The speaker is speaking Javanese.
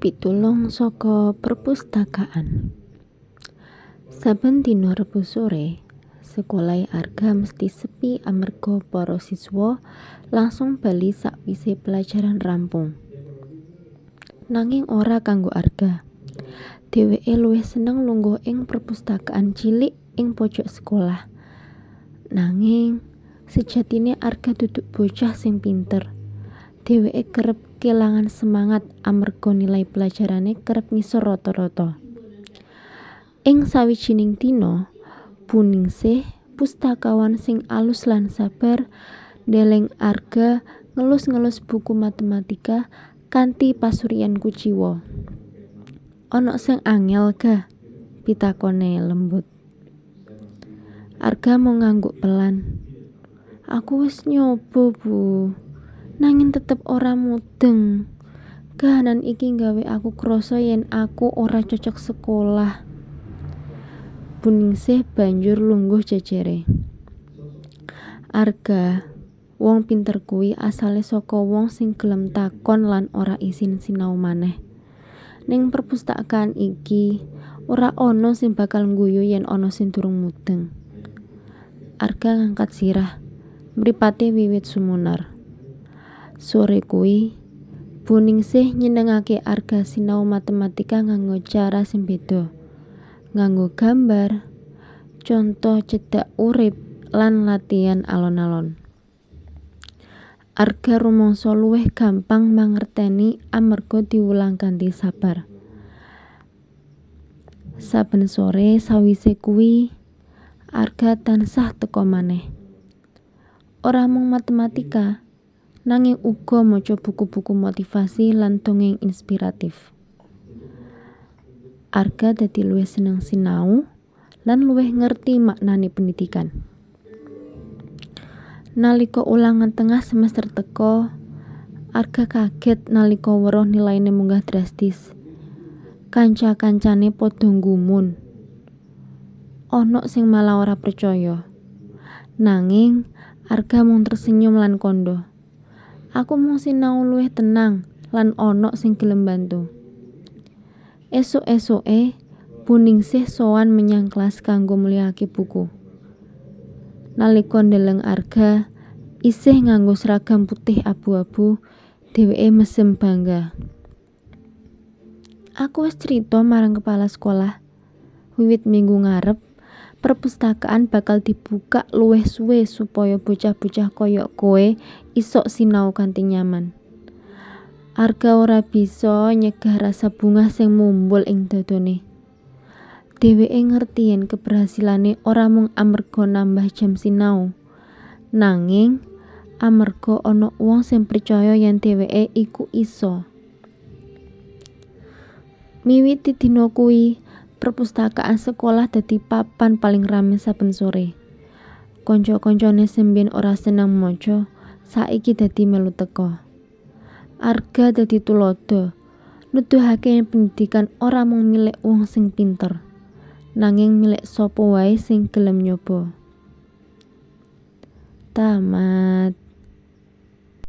Pitulung saka perpustakaan. Saben dina Rebo sore, sekolahe Arga mesti sepi amarga para siswa langsung bali sakwise pelajaran rampung. Nanging ora kanggo Arga. Dheweke luwih seneng lungguh ing perpustakaan cilik ing pojok sekolah. Nanging sejatine Arga duduk bocah sing pinter. Dheweke kerep kelangan semangat amarga nilai pelajarane kerep ngisor rata-rata. Ing sawijining dina, Bu Ningsih, pustakawan sing alus lan sabar, ndeleng Arga ngelus-ngelus buku matematika kanthi pasuryan kuciwa. "Ana sing angel ga?" pitakone lembut. Arga mau ngangguk pelan. "Aku wis nyoba, Bu. Nanging tetep ora mudeng. Kahanan iki nggawe aku krasa yen aku ora cocok sekolah." Bu Ningsih banjur lungguh jejere. "Arga, wong pinter kuwi asale saka wong sing gelem takon lan ora isin sinau maneh. Ning perpustakaan iki ora ana sing bakal ngguyu yen ana sing durung mudeng." Arga ngangkat sirah, mripate wiwit sumunar. Sore kuwi, Bu Ningsih nyenengake Arga sinau matematika nganggo cara sing beda. Nganggo gambar, contoh cedak urip, lan latihan alon-alon. Arga rumangsa luwih gampang mangerteni amarga diulang kanthi sabar. Saben sore sawise kuwi, Arga tansah teka maneh. Ora mung matematika, nanging uga maca buku-buku motivasi lan dongeng inspiratif. Arga dadi luwih seneng sinau lan luwih ngerti maknane pendidikan. Nalika ulangan tengah semester teka, Arga kaget nalika weruh nilaine munggah drastis. Kanca-kancane padha nggumun. Ana sing malah ora percaya. Nanging Arga mung tersenyum lan kandha. "Aku mung sinau luwih tenang lan ana sing gelem bantu." Esuk-esuke, Bu Ningsih sowan menyang kelas kanggo mulihake buku. Nalika ndeleng Arga isih nganggo seragam putih abu-abu, dheweke mesem bangga. "Aku wis crita marang kepala sekolah. Wiwit minggu ngarep, perpustakaan bakal dibuka luwih suwe supaya bocah-bocah kaya kowe iso sinau kanthi nyaman." Arga ora bisa nyegah rasa bungah sing mumbul ing dadane. Dheweke ngerti yen keberhasilane ora mung amarga nambah jam sinau, nanging amarga ana wong sing percaya yen dheweke iku iso. Miwiti dina kuwi, perpustakaan sekolah dadi papan paling rame saben sore. Kanca-kancane sing biyen ora seneng maca, saiki dadi melu teka. Arga dadi tulodo, nuduhake yen pendidikan ora mung milik wong sing pinter, nanging milik sapa wae sing gelem nyoba. Tamat.